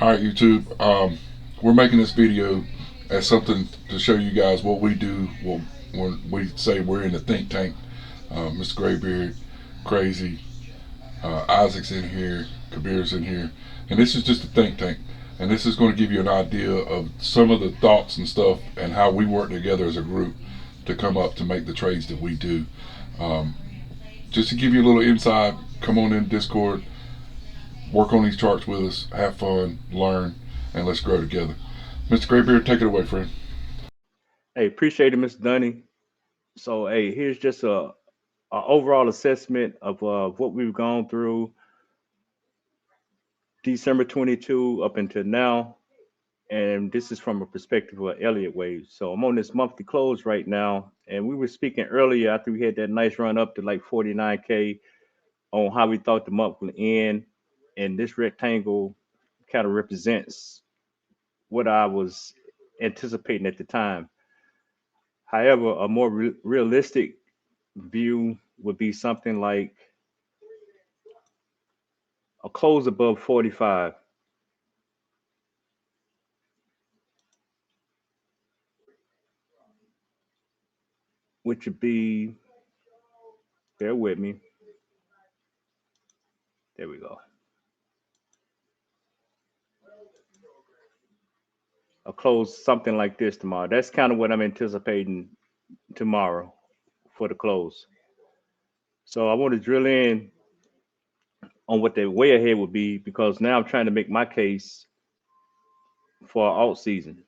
All right, YouTube. We're making this video as something to show you guys what we do when we say we're in the think tank. Mr. Graybeard, Crazy, Isaac's in here, Kabir's in here, and this is just a think tank. And this is going to give you an idea of some of the thoughts and stuff and how we work together as a group to come up to make the trades that we do. Um, just to give you a little insight, come on in Discord, work on these charts with us, have fun, learn, and let's grow together. Mr. Graybeard, take it away, friend. Hey, appreciate it, Mr. Dunny. So, hey, here's just a overall assessment of what we've gone through December 22 up until now. And this is from a perspective of Elliott Wave. So I'm on this monthly close right now. And we were speaking earlier after we had that nice run up to like 49K on how we thought the month would end. And this rectangle kind of represents what I was anticipating at the time. However, a more realistic view would be something like a close above 45, which would be, bear with me, there we go, a close something like this tomorrow. That's kind of what I'm anticipating tomorrow for the close. So I want to drill in on what the way ahead would be because now I'm trying to make my case for alt season.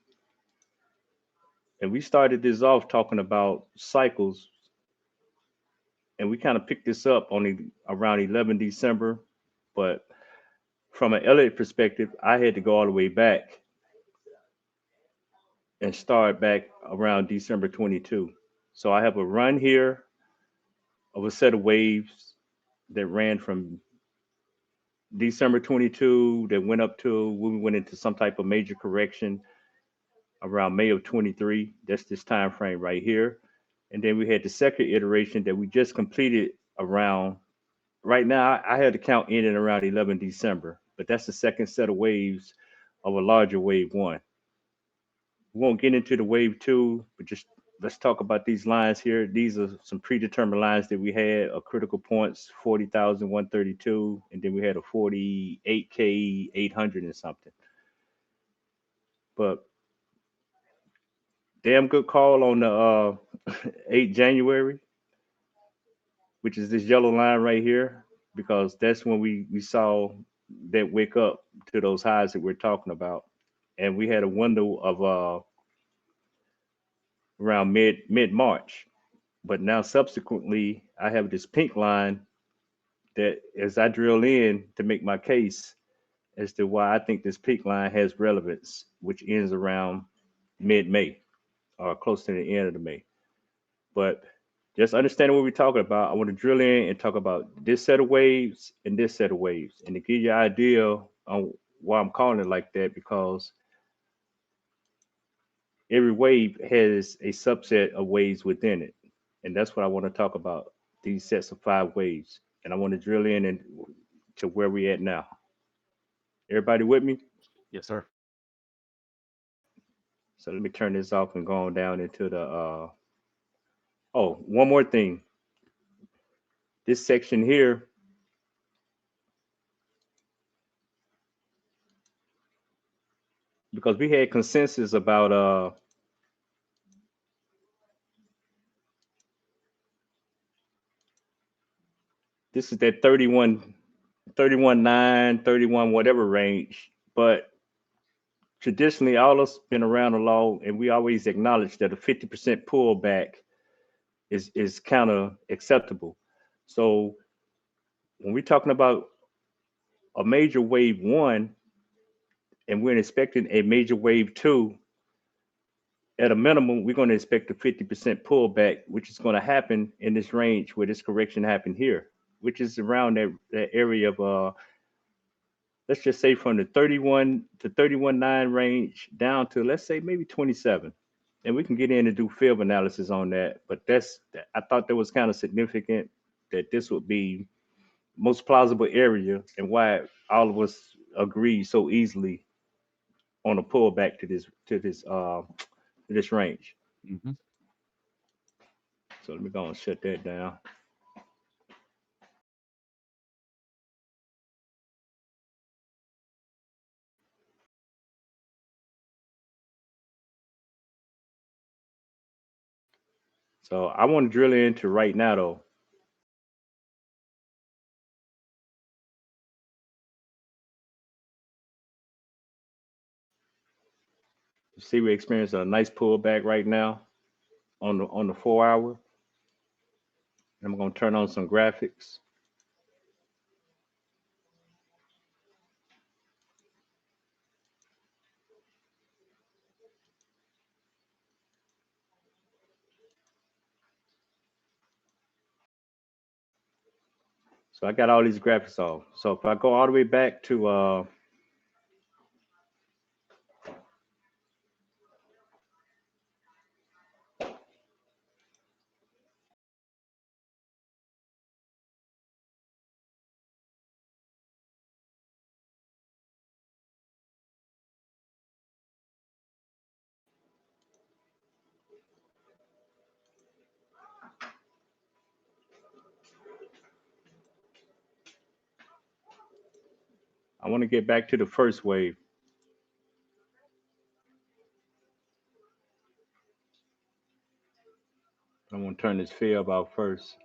And we started this off talking about cycles, and we kind of picked this up on around 11 December. But from an Elliott perspective, I had to go all the way back and start back around December 22. So I have a run here of a set of waves that ran from December 22 that went up to when we went into some type of major correction around May of 23. That's this time frame right here. And then we had the second iteration that we just completed around right now. I had to count in and around 11 December, but that's the second set of waves of a larger wave one. We won't get into the wave two, but just let's talk about these lines here. These are some predetermined lines that we had, a critical points 40,132, and then we had a 48K 800 and something. But damn good call on the 8 January, which is this yellow line right here, because that's when we saw that wake up to those highs that we're talking about. And we had a window of around mid March. But now subsequently, I have this pink line that as I drill in to make my case as to why I think this pink line has relevance, which ends around mid May or close to the end of the May. But just understanding what we're talking about, I want to drill in and talk about this set of waves and this set of waves, and to give you an idea on why I'm calling it like that, because every wave has a subset of waves within it, and that's what I want to talk about. These sets of five waves, and I want to drill in and to where we at now. Everybody with me? Yes, sir. So let me turn this off and go on down into the. Oh, one more thing. This section here, because we had consensus about this is that 31, 31.9, 31 whatever range, but traditionally all us been around the law, and we always acknowledge that a 50% pullback is kind of acceptable. So when we're talking about a major wave one and we're expecting a major wave two, at a minimum, we're going to expect a 50% pullback, which is going to happen in this range where this correction happened here, which is around that area of let's just say from the 31 to 31.9 range down to let's say maybe 27. And we can get in and do field analysis on that. But I thought that was kind of significant that this would be most plausible area and why all of us agree so easily on a pullback to this range. Mm-hmm. So let me go and shut that down. So I want to drill into right now though. You see, we're experiencing a nice pullback right now on the 4 hour. I'm gonna turn on some graphics. So I got all these graphics off. So if I go all the way back to I want to get back to the first wave. I want to turn this fib out first.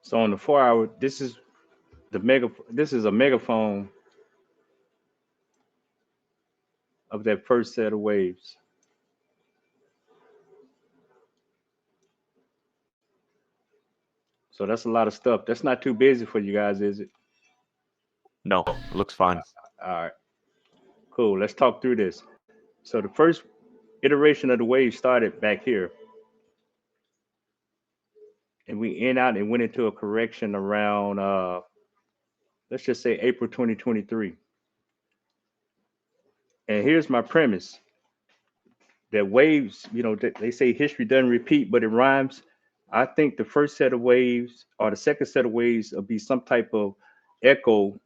So on the 4 hour, this is a megaphone of that first set of waves. So that's a lot of stuff. That's not too busy for you guys, is it? No, it looks fine. All right, cool. Let's talk through this. So the first iteration of the wave started back here, and we in out and went into a correction around let's just say April 2023. And here's my premise: that waves, they say history doesn't repeat, but it rhymes. I think the first set of waves or the second set of waves will be some type of echo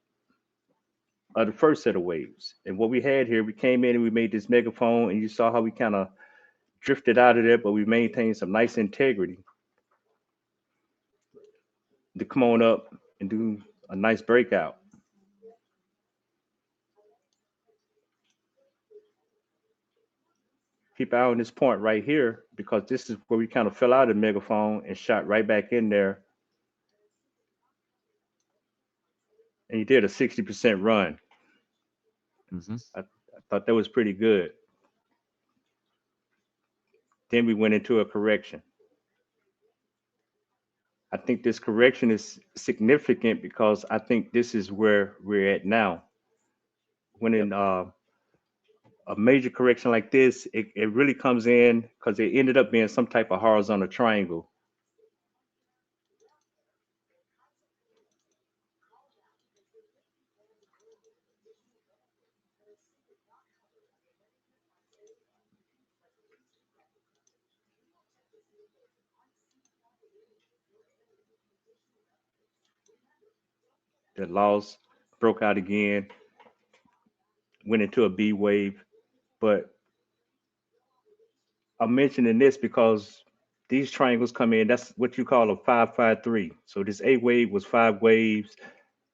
of the first set of waves. And what we had here, we came in and we made this megaphone, and you saw how we kind of drifted out of there, but we maintained some nice integrity to come on up and do a nice breakout. Keep an eye on this point right here because this is where we kind of fell out of the megaphone and shot right back in there. And you did a 60% run. Mm-hmm. I thought that was pretty good. Then we went into a correction. I think this correction is significant because I think this is where we're at now. When in a major correction like this, it really comes in because it ended up being some type of horizontal triangle. That lost, broke out again, went into a B wave. But I'm mentioning this because these triangles come in, that's what you call a 5-5-3. So this A wave was 5 waves,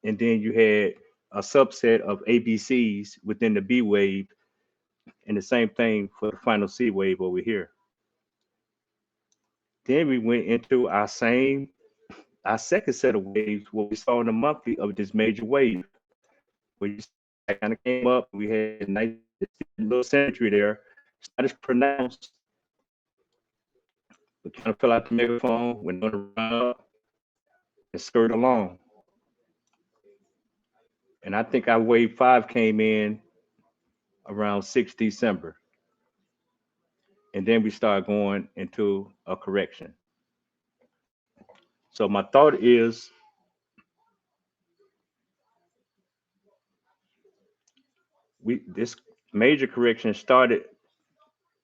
and then you had a subset of ABCs within the B wave, and the same thing for the final C wave over here. Then we went into our second set of waves, what we saw in the monthly of this major wave, where you kind of came up, we had a nice little symmetry there. It's not as pronounced. We kind of fell out the megaphone, went on the run up, and skirted along. And I think our wave 5 came in around 6 December. And then we started going into a correction. So my thought is this major correction started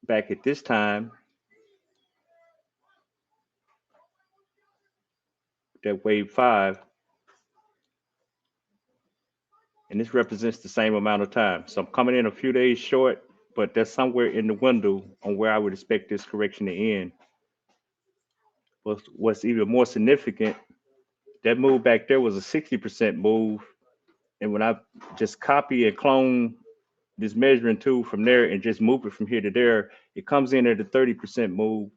back at this time, that wave 5, and this represents the same amount of time. So I'm coming in a few days short, but that's somewhere in the window on where I would expect this correction to end. But what's even more significant, that move back there was a 60% move. And when I just copy and clone this measuring tool from there and just move it from here to there, it comes in at a 30% move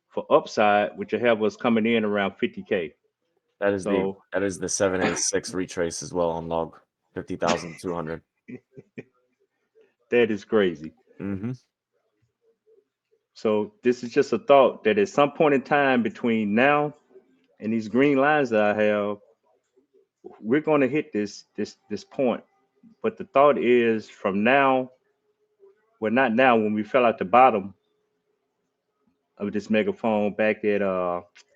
for upside, which will have us coming in around 50K. That is So the 786 retrace as well on log 50,200. that is crazy. Mm-hmm. So this is just a thought that at some point in time between now and these green lines that I have, we're going to hit this point. But the thought is from now, well, not now, when we fell out the bottom of this megaphone back at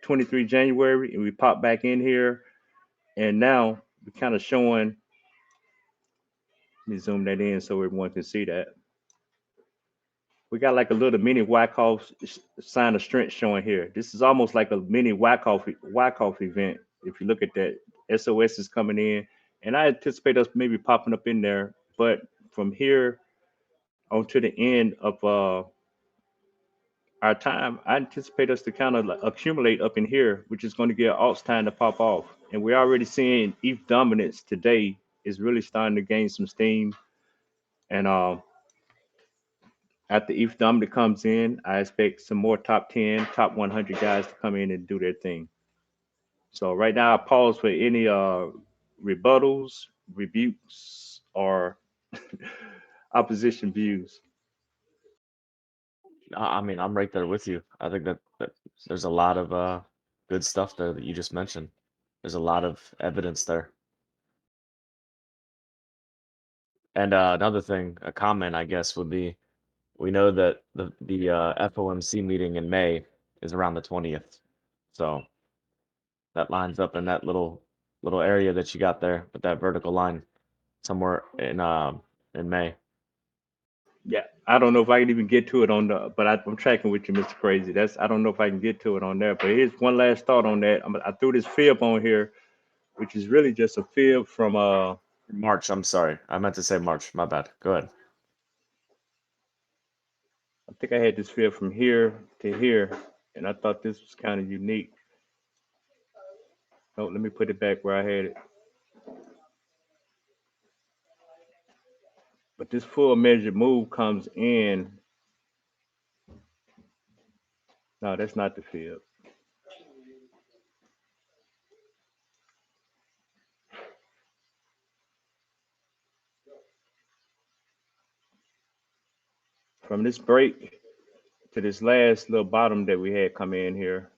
23 January, and we popped back in here, and now we're kind of showing. Let me zoom that in so everyone can see that. We got like a little mini Wyckoff sign of strength showing here. This is almost like a mini Wyckoff event. If you look at that, SOS is coming in, and I anticipate us maybe popping up in there. But from here on to the end of our time, I anticipate us to kind of like accumulate up in here, which is going to get alts time to pop off. And we're already seeing ETH dominance today is really starting to gain some steam. And after ETH dominant comes in, I expect some more top 10, top 100 guys to come in and do their thing. So right now, I pause for any rebuttals, rebukes, or opposition views. I mean, I'm right there with you. I think that there's a lot of good stuff there that you just mentioned. There's a lot of evidence there. And another thing, a comment, I guess, would be, we know that the FOMC meeting in May is around the 20th. So that lines up in that little area that you got there with that vertical line somewhere in May. Yeah, I don't know if I can even get to it on the, but I'm tracking with you, Mr. Crazy. I don't know if I can get to it on there. But here's one last thought on that. I threw this fib on here, which is really just a fib from March. I'm sorry, I meant to say March. My bad. Go ahead. I think I had this fib from here to here, and I thought this was kind of unique. Oh, let me put it back where I had it. But this full measured move comes in. No, that's not the fib. From this break to this last little bottom that we had come in here,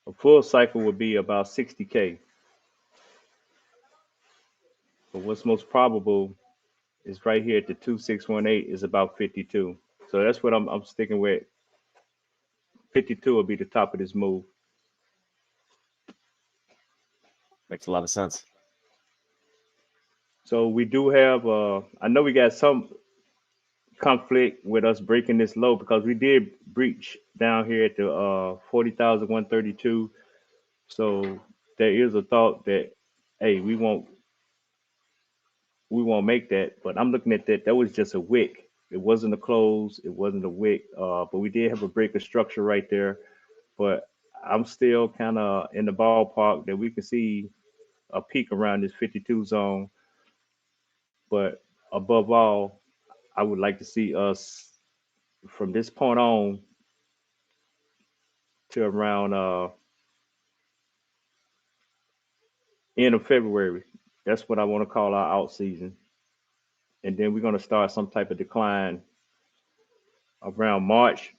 a full cycle would be about 60K. But what's most probable is right here at the 2618 is about 52. So that's what I'm sticking with. 52 will be the top of this move. Makes a lot of sense. So we do have, I know we got some conflict with us breaking this low because we did breach down here at the 40,132. So there is a thought that, hey, we won't make that. But I'm looking at that. That was just a wick. It wasn't a close. It wasn't a wick. But we did have a break of structure right there. But I'm still kind of in the ballpark that we can see a peak around this 52 zone. But above all, I would like to see us from this point on to around end of February. That's what I want to call our out season. And then we're going to start some type of decline around March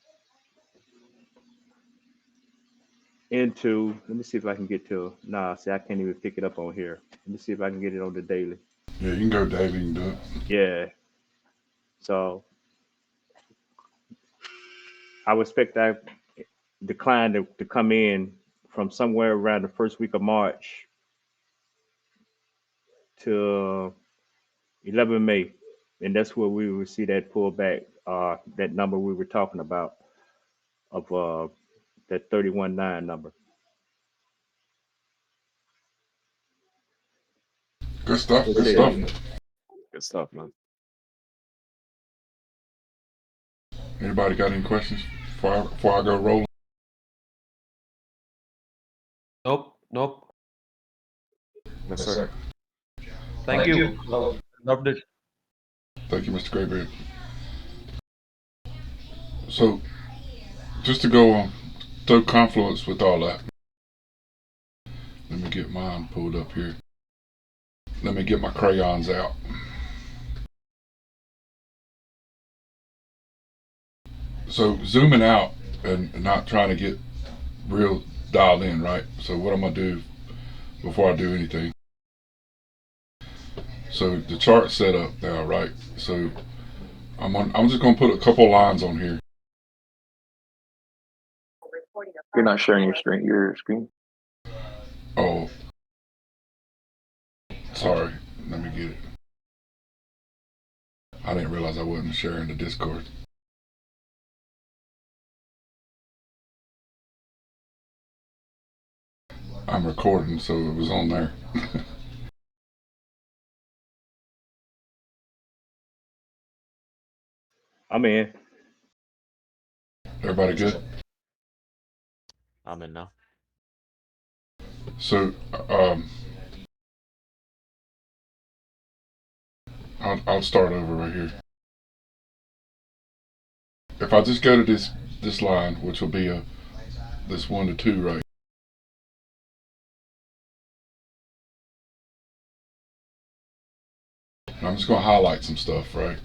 into, let me see if I can get to, nah, see, I can't even pick it up on here. Let me see if I can get it on the daily. Yeah, you can go daily and do it. Yeah. So I would expect that decline to come in from somewhere around the first week of March to 11 May, and that's where we will see that pullback, that number we were talking about of that 31.9 number. Good stuff. Good Okay. stuff. Good stuff, man. Anybody got any questions before I go rolling? Nope. Yes, sir. Thank you. Loved it. Thank you, Mr. Graybeard. So, just to go on, throw confluence with all that. Let me get mine pulled up here. Let me get my crayons out. So, zooming out and not trying to get real dialed in, right? So, what I'm going to do before I do anything. So, the chart's set up now, right? So, I'm just going to put a couple lines on here. You're not sharing your screen. Oh, sorry. Let me get it. I didn't realize I wasn't sharing the Discord. I'm recording, so it was on there. I'm in. Everybody good? I'm in now. So, I'll start over right here. If I just go to this line, which will be this 1 to 2, right? And I'm just going to highlight some stuff, right?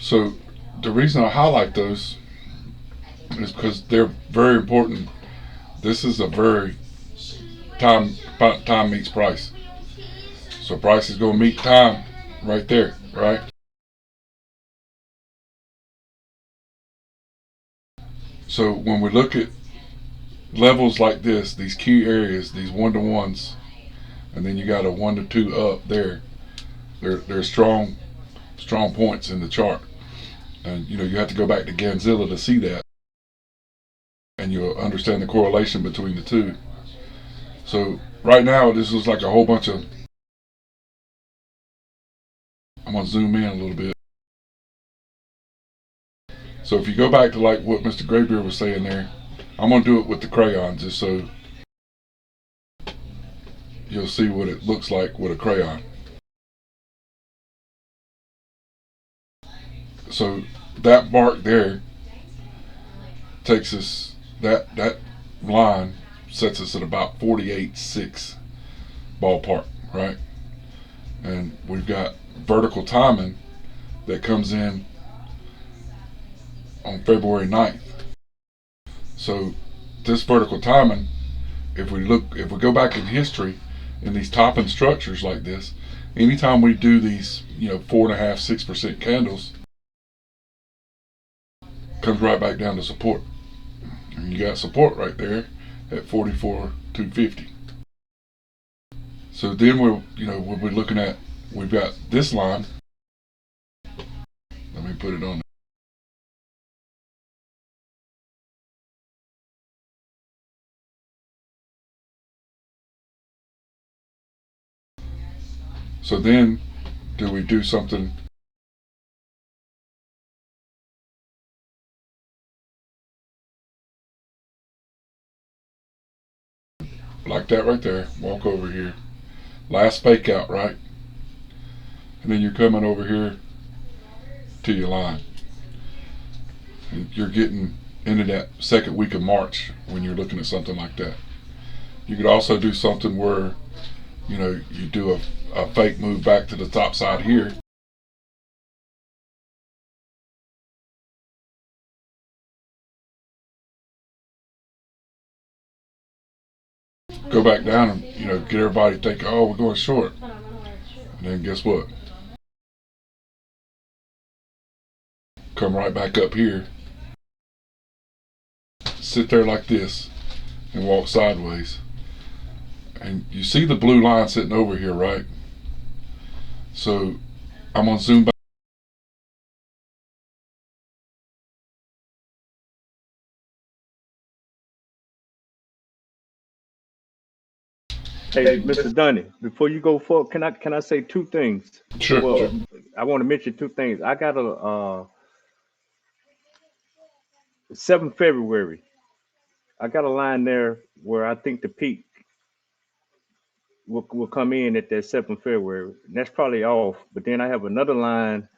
So the reason I highlight those is because they're very important. This is a very time meets price. So price is going to meet time right there, right? So when we look at levels like this, these key areas, these 1-to-1s, and then you got a 1 to 2 up there, they're strong points in the chart. And you have to go back to Ganzilla to see that, and you'll understand the correlation between the two. So right now this looks like a whole bunch of, I'm going to zoom in a little bit. So if you go back to like what Mr. Graybeard was saying there, I'm going to do it with the crayon just so you'll see what it looks like with a crayon. So that mark there takes us, that line sets us at about 48.6 ballpark, right? And we've got vertical timing that comes in on February 9th. So this vertical timing, if we go back in history in these topping structures like this, anytime we do these 4.5-6% candles, comes right back down to support. And you got support right there at 44,250. So then we'll be looking at, we've got this line. Let me put it on. So then, do we do something like that right there? Walk over here. Last fake out, right? And then you're coming over here to your line. And you're getting into that second week of March when you're looking at something like that. You could also do something where, you do a fake move back to the top side here. go back down and, you know, get everybody thinking, oh, we're going short. And then guess what? Come right back up here, sit there like this, and walk sideways. And you see the blue line sitting over here, right? So I'm gonna zoom back. Hey, Mr. Dunny, before you go forward, can I say two things? Sure. Well, Sure. I want to mention two things. I got a 7th February. I got a line there where I think the peak will come in at that 7th February. And that's probably off. But then I have another line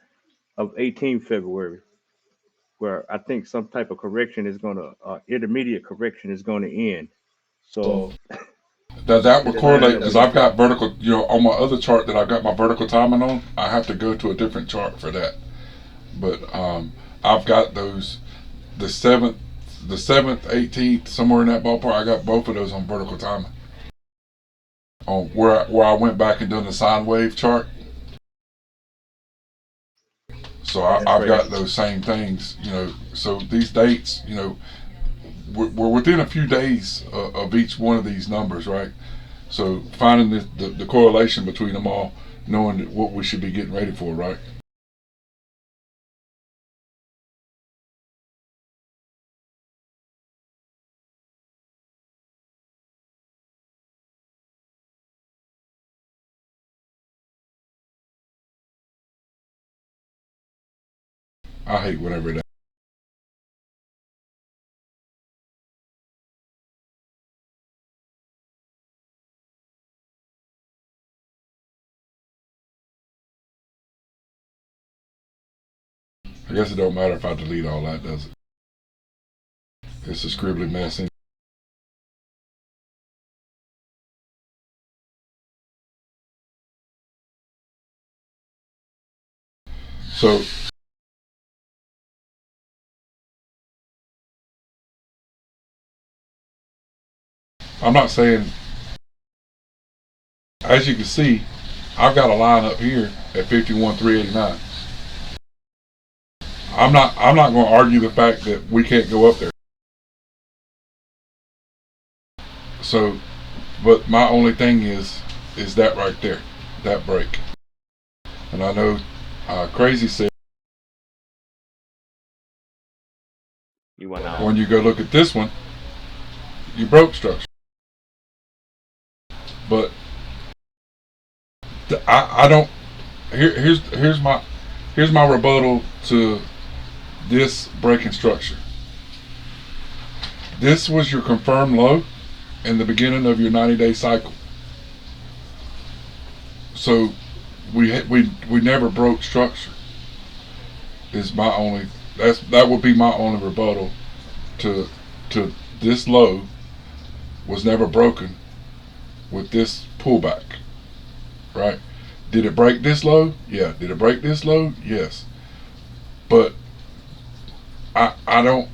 of 18th February where I think some type of correction is going to, intermediate correction is going to end. So That would the line correlate that because we I've got vertical, you know, on my other chart that I've got my vertical timing on, I have to go to a different chart for that. But I've got those, the 7th, 18th, somewhere in that ballpark. I got both of those on vertical timing. On where I went back and done the sine wave chart. So I've got those same things, you know. So these dates, you know, we're within a few days of each one of these numbers, right? So finding the correlation between them all, knowing what we should be getting ready for, right? I hate whatever that. I guess it don't matter if I delete all that, does it? It's a scribbly mess. So I'm not saying, as you can see, I've got a line up here at 51,389. I'm not going to argue the fact that we can't go up there. So, but my only thing is that right there, that break. And I know Crazy said You went out. when you go look at this one, you broke structure. But I don't. Here's my rebuttal to this breaking structure. This was your confirmed low in the beginning of your 90-day cycle. So we never broke structure. Is my only that would be my only rebuttal to this low was never broken with this pullback, right? Did it break this low? Yeah. Did it break this low? Yes. But I don't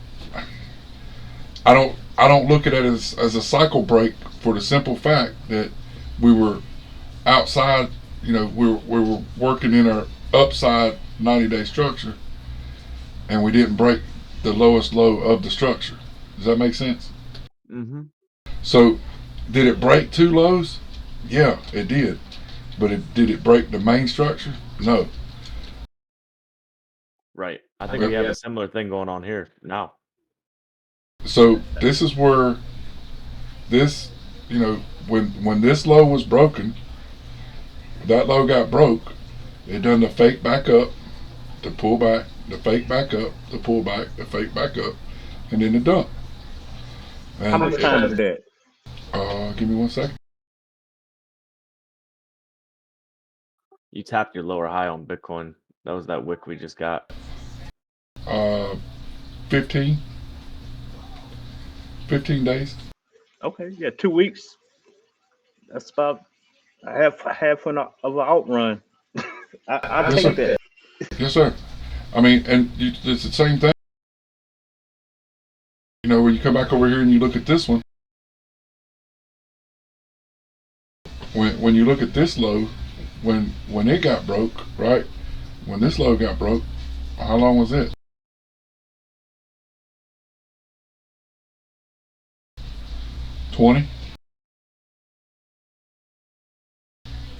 look at it as a cycle break for the simple fact that we were outside, you know, we were working in our upside 90-day structure and we didn't break the lowest low of the structure. Does that make sense? Mm-hmm. So did it break two lows? Yeah, it did. But did it break the main structure? No. Right. I think we have a similar thing going on here now. So this is where this, you know, when this low was broken, that low got broke, it done the fake back up, the pull back, the fake back up, the pull back, the fake back up, and then the dump. And how much time is that? Give me 1 second. You tapped your lower high on Bitcoin. That was that wick we just got. 15 days. Okay, yeah, 2 weeks. That's about half of an outrun. I Yes, take sir. that. Yes, sir. I mean, and it's the same thing. You know, when you come back over here and you look at this one, when you look at this low, when it got broke, right? When this low got broke, how long was it? 20.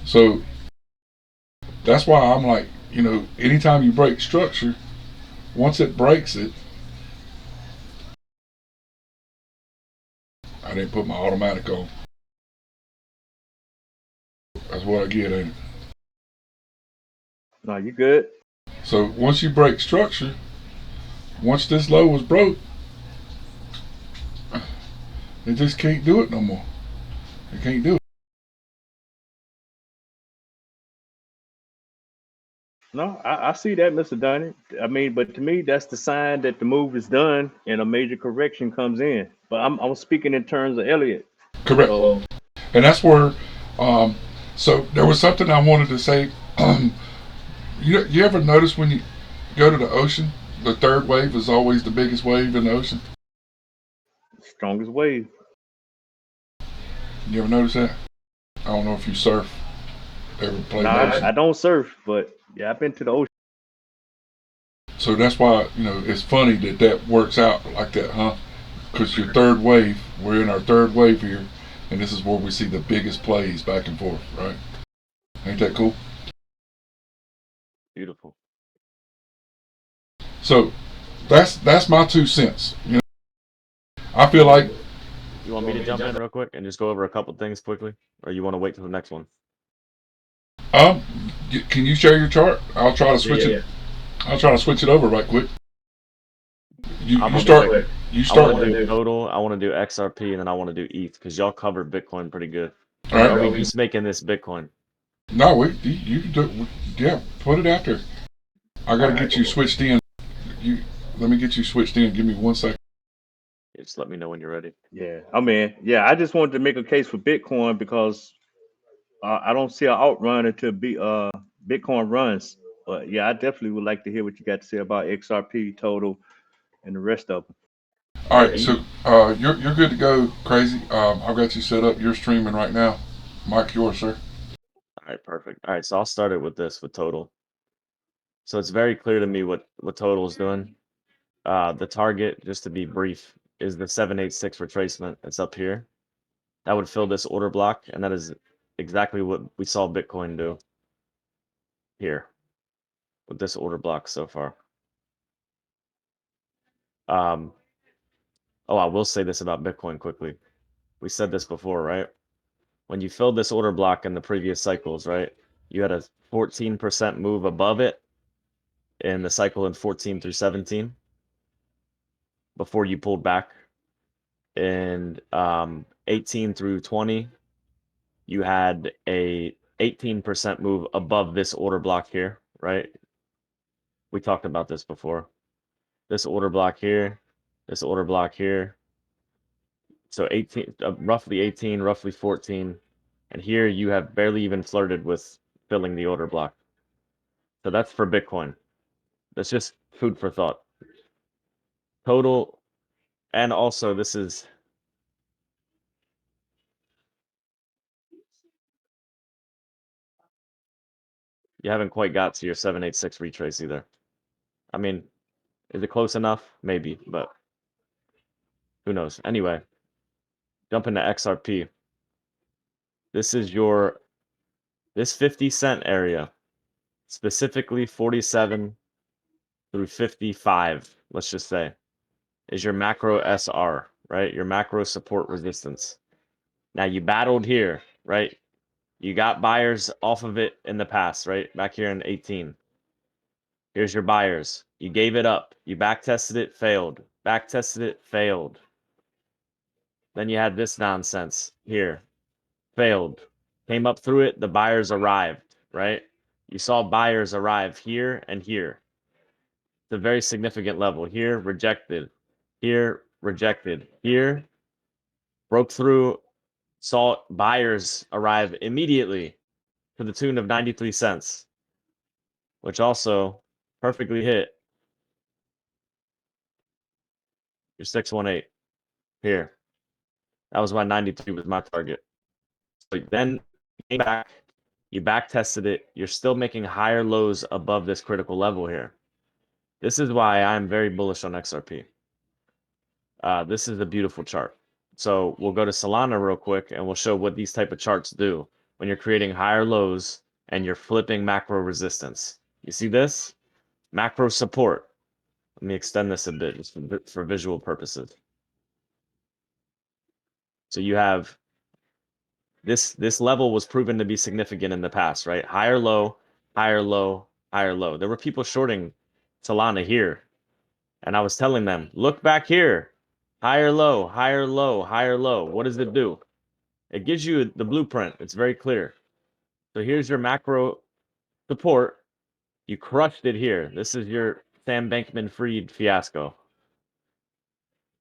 So that's why I'm like, anytime you break structure, once it breaks it, I didn't put my automatic on. That's what I get, ain't it? No, you good? So once you break structure, once this low was broke, it just can't do it no more. It can't do it. No, I see that, Mr. Donny. I mean, but to me, that's the sign that the move is done and a major correction comes in. But I'm speaking in terms of Elliott. Correct. So And that's where, so there was something I wanted to say. You ever notice when you go to the ocean, the third wave is always the biggest wave in the ocean? strongest wave. You ever notice that? I don't know if you surf, ever play No, the ocean. I don't surf, but yeah, I've been to the ocean. So that's why, it's funny that works out like that, huh? Because your third wave, we're in our third wave here, and this is where we see the biggest plays back and forth, right? Ain't that cool? Beautiful. So that's my 2 cents. I feel like You want me to jump in real quick and just go over a couple things quickly, or you want to wait till the next one? can you share your chart? I'll try to switch it. I'll try to switch it over right quick. You I'm gonna start. do it. You I start. want to do total. I want to do XRP, and then I want to do ETH because y'all covered Bitcoin pretty good. All Or are right. we just making this Bitcoin? No, you can do. Yeah, put it out there. I gotta get you switched in. Let me get you switched in. Give me 1 second. Just let me know when you're ready. Yeah, I mean, yeah, I just wanted to make a case for Bitcoin because I don't see an outrun until Bitcoin runs. But yeah, I definitely would like to hear what you got to say about XRP, total, and the rest of them. All right, so you're good to go, Crazy. I've got you set up. You're streaming right now. Mike, yours, sir. All right, perfect. All right, so I'll start it with this with total. So it's very clear to me what total is doing. The target, just to be brief, is the 786 retracement. It's up here. That would fill this order block, and that is exactly what we saw Bitcoin do here with this order block so far. Oh, I will say this about Bitcoin quickly. We said this before, right? When you filled this order block in the previous cycles, right? You had a 14% move above it in the cycle in 14 through 17 before you pulled back. And 18 through 20, you had a 18% move above this order block here, right? We talked about this before. This order block here, this order block here. So 18, roughly 18, roughly 14. And here you have barely even flirted with filling the order block. So that's for Bitcoin. That's just food for thought. Total, and also this is you haven't quite got to your 786 retrace either. I mean, is it close enough? Maybe, but who knows? Anyway, jump into XRP. This is this 50 cent area, specifically 47 through 55, let's just say, is your macro SR, right? Your macro support resistance. Now you battled here, right? You got buyers off of it in the past, right? Back here in 18. Here's your buyers. You gave it up. You back tested it, failed. Back tested it, failed. Then you had this nonsense here. Failed. Came up through it, the buyers arrived, right? You saw buyers arrive here and here. It's a very significant level. Here, rejected. Here, rejected. Here, broke through, saw buyers arrive immediately to the tune of 93 cents, which also perfectly hit your 618 here. That was my 93 was my target. So then came back, you back tested it, you're still making higher lows above this critical level here. This is why I'm very bullish on XRP. This is a beautiful chart. So we'll go to Solana real quick and we'll show what these type of charts do when you're creating higher lows and you're flipping macro resistance. You see this? Macro support. Let me extend this a bit just for visual purposes. So you have this level was proven to be significant in the past, right? Higher low, higher low, higher low. There were people shorting Solana here. And I was telling them, look back here. Higher low, higher low, higher low. What does it do? It gives you the blueprint. It's very clear. So here's your macro support. You crushed it here. This is your Sam Bankman-Fried fiasco,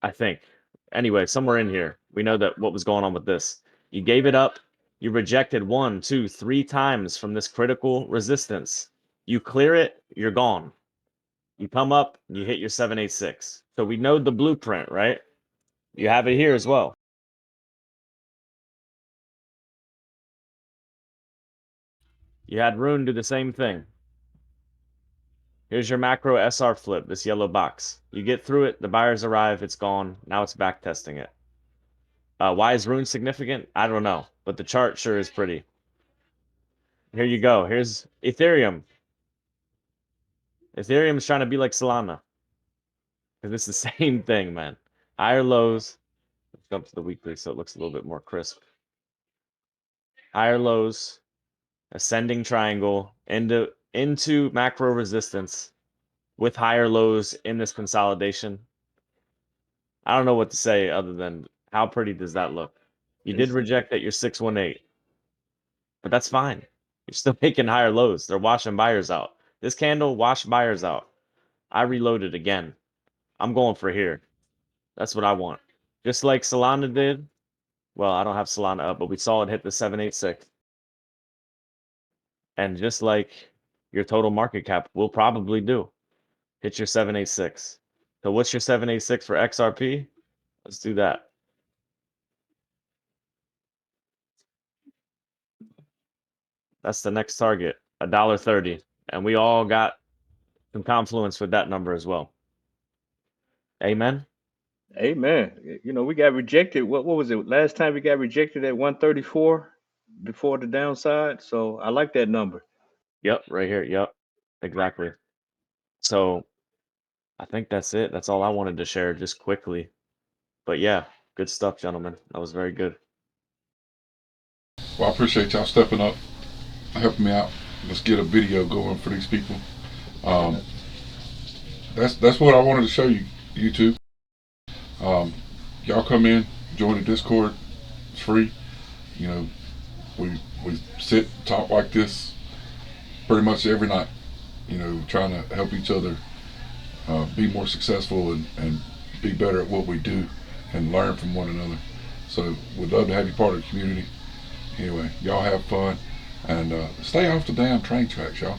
I think. Anyway, somewhere in here, we know that what was going on with this. You gave it up. You rejected 1, 2, 3 times from this critical resistance. You clear it, you're gone. You come up, you hit your 786. So we know the blueprint, right? You have it here as well. You had Rune do the same thing. Here's your macro SR flip, this yellow box. You get through it, the buyers arrive, it's gone. Now it's back testing it. Why is Rune significant? I don't know, but the chart sure is pretty. Here you go. Here's Ethereum. Ethereum is trying to be like Solana. Because it's the same thing, man. Higher lows. Let's jump to the weekly so it looks a little bit more crisp. Higher lows. Ascending triangle into macro resistance with higher lows in this consolidation. I don't know what to say other than how pretty does that look? You did reject at your 618, but that's fine. You're still making higher lows. They're washing buyers out. This candle washed buyers out. I reloaded again. I'm going for here. That's what I want. Just like Solana did. Well, I don't have Solana up, but we saw it hit the 786. And just like your total market cap will probably do, hit your 786. So what's your 786 for XRP? Let's do that. That's the next target, $1.30. And we all got some confluence with that number as well. Amen. Amen. You know, we got rejected. What was it? Last time we got rejected at 134 before the downside. So I like that number. Yep, right here. Yep, exactly. So I think that's it. That's all I wanted to share just quickly. But yeah, good stuff, gentlemen. That was very good. Well, I appreciate y'all stepping up, helping me out. Let's get a video going for these people. That's what I wanted to show you, YouTube. Y'all come in, join the Discord. It's free. You know, we sit, talk like this pretty much every night. You know, trying to help each other be more successful and be better at what we do and learn from one another. So we'd love to have you part of the community. Anyway, y'all have fun and stay off the damn train tracks, y'all.